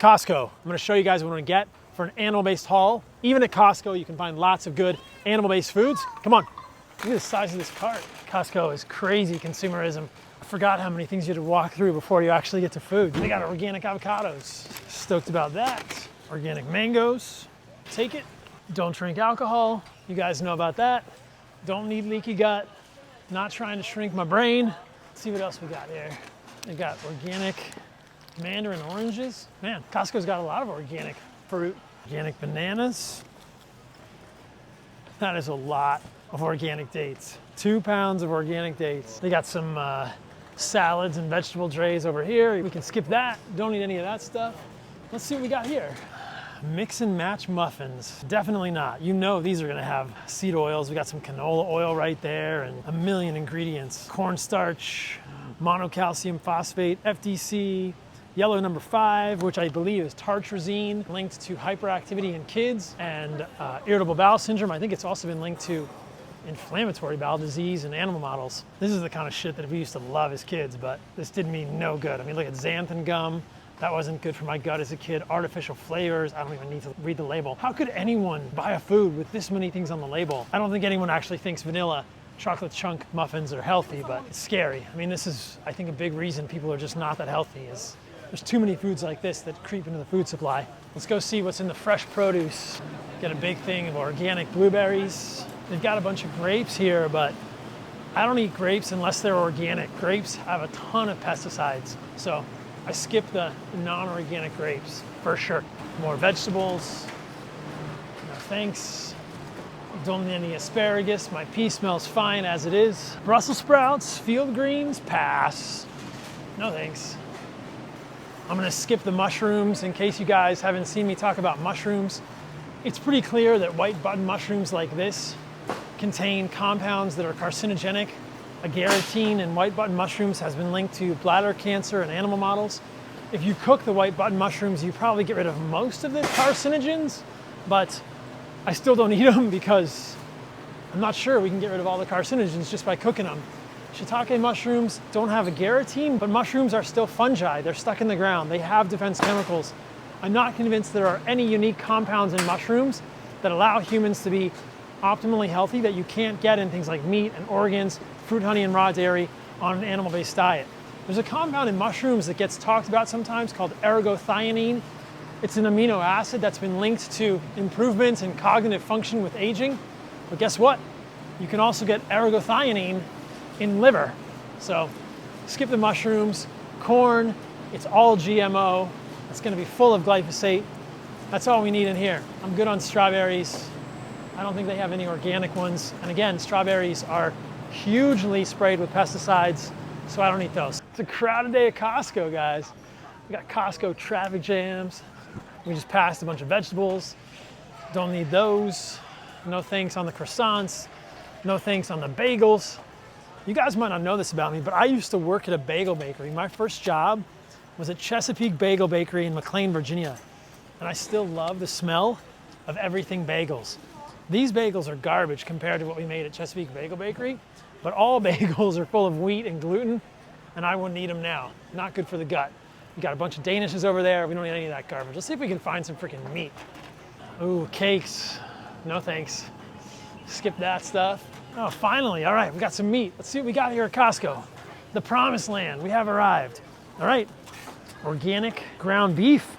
Costco. I'm gonna show you guys what I'm gonna get for an animal-based haul. Even at Costco, you can find lots of good animal-based foods. Come on, look at the size of this cart. Costco is crazy consumerism. I forgot how many things you had to walk through before you actually get to food. They got organic avocados. Stoked about that. Organic mangoes. Take it. Don't drink alcohol. You guys know about that. Don't need leaky gut. Not trying to shrink my brain. Let's see what else we got here. They got organic mandarin oranges. Man, Costco's got a lot of organic fruit. Organic bananas. That is a lot of organic dates. 2 pounds of organic dates. They got some salads and vegetable trays over here. We can skip that. Don't need any of that stuff. Let's see what we got here. Mix and match muffins. Definitely not. You know these are gonna have seed oils. We got some canola oil right there and a million ingredients. Cornstarch, monocalcium phosphate, FDC, yellow number 5, which I believe is tartrazine, linked to hyperactivity in kids and irritable bowel syndrome. I think it's also been linked to inflammatory bowel disease in animal models. This is the kind of shit that we used to love as kids, but this did me no good. I mean, look at xanthan gum. That wasn't good for my gut as a kid. Artificial flavors, I don't even need to read the label. How could anyone buy a food with this many things on the label? I don't think anyone actually thinks vanilla chocolate chunk muffins are healthy, but it's scary. I mean, this is, I think, a big reason people are just not that healthy is there's too many foods like this that creep into the food supply. Let's go see what's in the fresh produce. Get a big thing of organic blueberries. They've got a bunch of grapes here, but I don't eat grapes unless they're organic. Grapes have a ton of pesticides, so I skip the non-organic grapes for sure. More vegetables. No thanks. Don't need any asparagus. My pea smells fine as it is. Brussels sprouts, field greens, pass. No thanks. I'm gonna skip the mushrooms in case you guys haven't seen me talk about mushrooms. It's pretty clear that white button mushrooms like this contain compounds that are carcinogenic. Agarotine in white button mushrooms has been linked to bladder cancer in animal models. If you cook the white button mushrooms, you probably get rid of most of the carcinogens, but I still don't eat them because I'm not sure we can get rid of all the carcinogens just by cooking them. Shiitake mushrooms don't have agarotine, but mushrooms are still fungi. They're stuck in the ground. They have defense chemicals. I'm not convinced there are any unique compounds in mushrooms that allow humans to be optimally healthy that you can't get in things like meat and organs, fruit, honey, and raw dairy on an animal-based diet. There's a compound in mushrooms that gets talked about sometimes called ergothioneine. It's an amino acid that's been linked to improvements in cognitive function with aging. But guess what? You can also get ergothioneine in liver. So skip the mushrooms. Corn, it's all GMO. It's gonna be full of glyphosate. That's all we need in here. I'm good on strawberries. I don't think they have any organic ones. And again, strawberries are hugely sprayed with pesticides, so I don't eat those. It's a crowded day at Costco, guys. We got Costco traffic jams. We just passed a bunch of vegetables. Don't need those. No thanks on the croissants. No thanks on the bagels. You guys might not know this about me, but I used to work at a bagel bakery. My first job was at Chesapeake Bagel Bakery in McLean, Virginia. And I still love the smell of everything bagels. These bagels are garbage compared to what we made at Chesapeake Bagel Bakery, but all bagels are full of wheat and gluten, and I wouldn't eat them now. Not good for the gut. We got a bunch of Danishes over there. We don't need any of that garbage. Let's see if we can find some freaking meat. Ooh, cakes. No thanks. Skip that stuff. Oh, finally. All right, we got some meat. Let's see what we got here at Costco. The promised land. We have arrived. All right. Organic ground beef.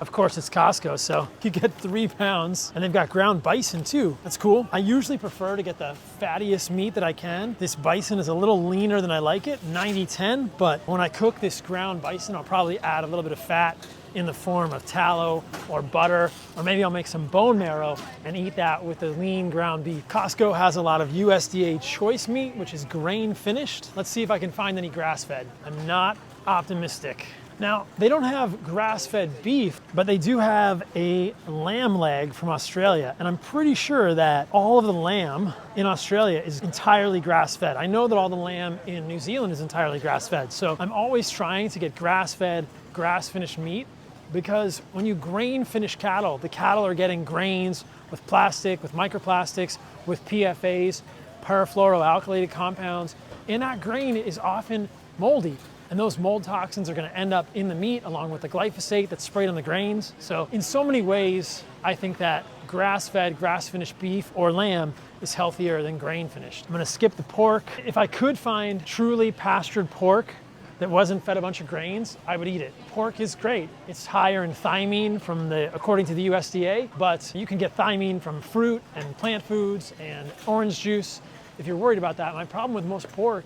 Of course, it's Costco, so you get 3 pounds, and they've got ground bison too. That's cool. I usually prefer to get the fattiest meat that I can. This bison is a little leaner than I like it, 90-10, but when I cook this ground bison, I'll probably add a little bit of fat in the form of tallow or butter, or maybe I'll make some bone marrow and eat that with the lean ground beef. Costco has a lot of USDA choice meat, which is grain finished. Let's see if I can find any grass-fed. I'm not optimistic. Now, they don't have grass-fed beef, but they do have a lamb leg from Australia. And I'm pretty sure that all of the lamb in Australia is entirely grass-fed. I know that all the lamb in New Zealand is entirely grass-fed. So I'm always trying to get grass-fed, grass-finished meat because when you grain finish cattle, the cattle are getting grains with plastic, with microplastics, with PFAs, perfluoroalkylated compounds, and that grain is often moldy. And those mold toxins are going to end up in the meat along with the glyphosate that's sprayed on the grains. So in so many ways, I think that grass-fed, grass-finished beef or lamb is healthier than grain-finished. I'm going to skip the pork. If I could find truly pastured pork that wasn't fed a bunch of grains, I would eat it. Pork is great. It's higher in thiamine according to the USDA, but you can get thiamine from fruit and plant foods and orange juice if you're worried about that. My problem with most pork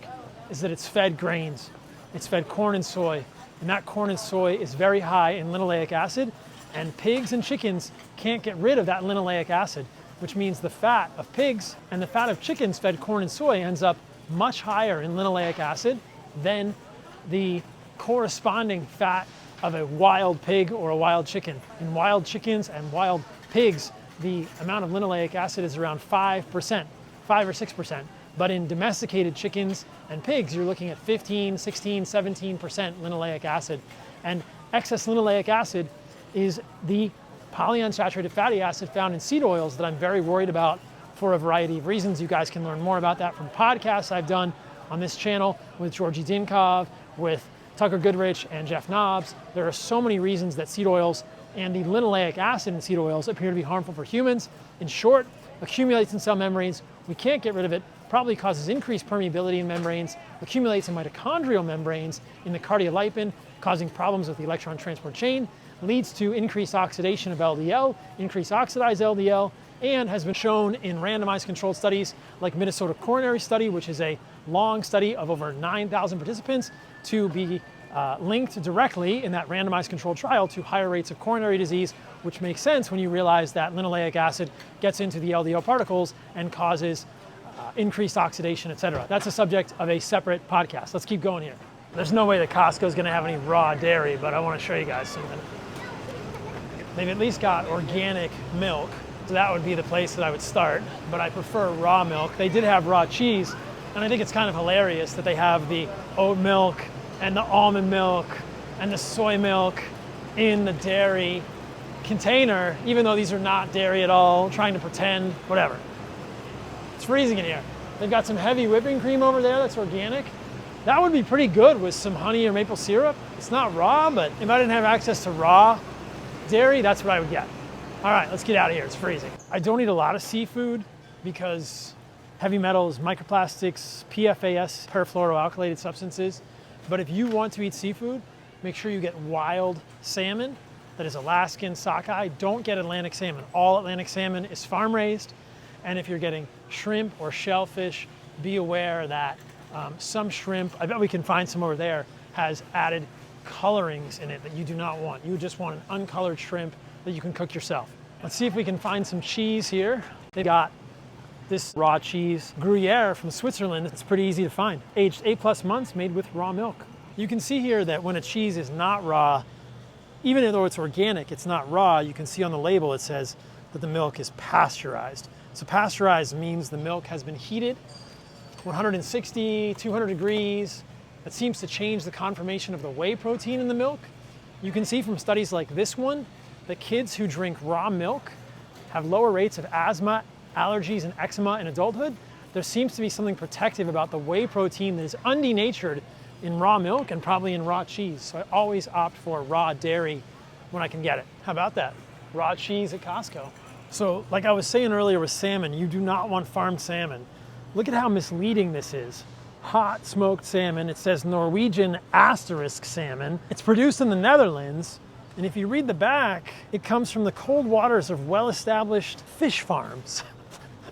is that it's fed grains. It's fed corn and soy, and that corn and soy is very high in linoleic acid, and pigs and chickens can't get rid of that linoleic acid, which means the fat of pigs and the fat of chickens fed corn and soy ends up much higher in linoleic acid than the corresponding fat of a wild pig or a wild chicken. In wild chickens and wild pigs, the amount of linoleic acid is around 5%, 5 or 6%. But in domesticated chickens and pigs, you're looking at 15, 16, 17% linoleic acid. And excess linoleic acid is the polyunsaturated fatty acid found in seed oils that I'm very worried about for a variety of reasons. You guys can learn more about that from podcasts I've done on this channel with Georgi Dinkov, with Tucker Goodrich and Jeff Nobbs. There are so many reasons that seed oils and the linoleic acid in seed oils appear to be harmful for humans. In short, accumulates in cell membranes. We can't get rid of it. Probably causes increased permeability in membranes, accumulates in mitochondrial membranes in the cardiolipin, causing problems with the electron transport chain, leads to increased oxidation of LDL, increased oxidized LDL, and has been shown in randomized controlled studies like Minnesota Coronary Study, which is a long study of over 9,000 participants, to be linked directly in that randomized controlled trial to higher rates of coronary disease, which makes sense when you realize that linoleic acid gets into the LDL particles and causes increased oxidation, etc. That's a subject of a separate podcast. Let's keep going here. There's no way that Costco is going to have any raw dairy, but I want to show you guys something. They've at least got organic milk, so that would be the place that I would start, but I prefer raw milk. They did have raw cheese, and I think it's kind of hilarious that they have the oat milk and the almond milk and the soy milk in the dairy container, even though these are not dairy at all, trying to pretend, whatever. It's freezing in here. They've got some heavy whipping cream over there that's organic. That would be pretty good with some honey or maple syrup. It's not raw, but if I didn't have access to raw dairy, that's what I would get. All right, let's get out of here. It's freezing. I don't eat a lot of seafood because heavy metals, microplastics, PFAS, perfluoroalkylated substances. But if you want to eat seafood, make sure you get wild salmon that is Alaskan sockeye. Don't get Atlantic salmon. All Atlantic salmon is farm raised. And if you're getting shrimp or shellfish, be aware that some shrimp, I bet we can find some over there, has added colorings in it that you do not want. You just want an uncolored shrimp that you can cook yourself. Let's see if we can find some cheese here. They've got this raw cheese, Gruyere from Switzerland. It's pretty easy to find. Aged 8+ months, made with raw milk. You can see here that when a cheese is not raw, even though it's organic, it's not raw, you can see on the label it says that the milk is pasteurized. So pasteurized means the milk has been heated 160, 200 degrees. That seems to change the conformation of the whey protein in the milk. You can see from studies like this one that kids who drink raw milk have lower rates of asthma, allergies, and eczema in adulthood. There seems to be something protective about the whey protein that is undenatured in raw milk and probably in raw cheese. So I always opt for raw dairy when I can get it. How about that? Raw cheese at Costco. So like I was saying earlier with salmon, you do not want farmed salmon. Look at how misleading this is. Hot smoked salmon, it says Norwegian asterisk salmon. It's produced in the Netherlands, and if you read the back, it comes from the cold waters of well-established fish farms.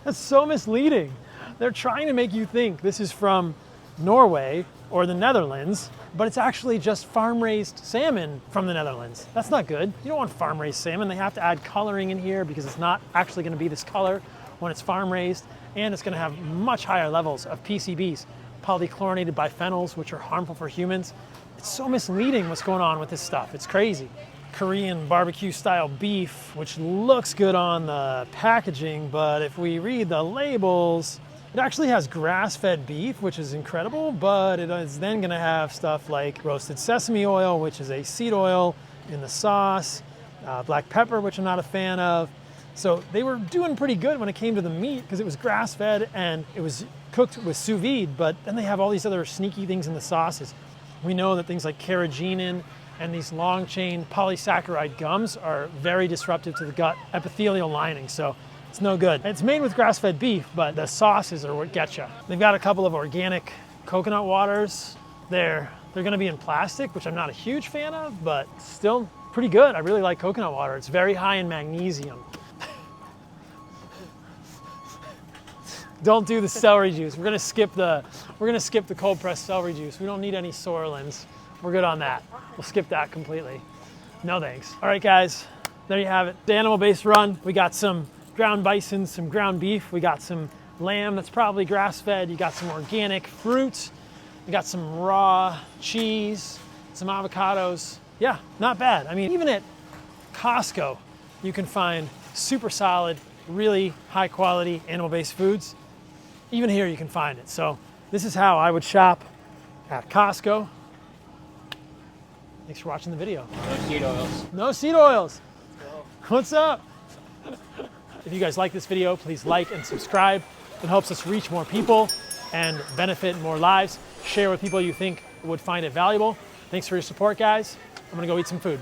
That's so misleading. They're trying to make you think this is from Norway or the Netherlands, but it's actually just farm-raised salmon from the Netherlands. That's not good. You don't want farm-raised salmon. They have to add coloring in here because it's not actually going to be this color when it's farm-raised, and it's going to have much higher levels of PCBs, polychlorinated biphenyls, which are harmful for humans. It's so misleading what's going on with this stuff. It's crazy. Korean barbecue-style beef, which looks good on the packaging, but if we read the labels, it actually has grass-fed beef, which is incredible, but it is then going to have stuff like roasted sesame oil, which is a seed oil in the sauce, black pepper, which I'm not a fan of. So they were doing pretty good when it came to the meat because it was grass-fed and it was cooked with sous vide, but then they have all these other sneaky things in the sauces. We know that things like carrageenan and these long chain polysaccharide gums are very disruptive to the gut epithelial lining, so it's no good. It's made with grass-fed beef, but the sauces are what get you. They've got a couple of organic coconut waters. They're gonna be in plastic, which I'm not a huge fan of, but still pretty good. I really like coconut water. It's very high in magnesium. Don't do the celery juice. We're gonna skip the cold pressed celery juice. We don't need any Sorlins. We're good on that. We'll skip that completely. No thanks. All right, guys, there you have it. The animal-based run. We got some ground bison, some ground beef. We got some lamb that's probably grass-fed. You got some organic fruit. We got some raw cheese, some avocados. Yeah, not bad. I mean, even at Costco, you can find super solid, really high quality animal-based foods. Even here you can find it. So this is how I would shop at Costco. Thanks for watching the video. No seed oils. No seed oils. What's up? If you guys like this video, please like and subscribe. It helps us reach more people and benefit more lives. Share with people you think would find it valuable. Thanks for your support, guys. I'm gonna go eat some food.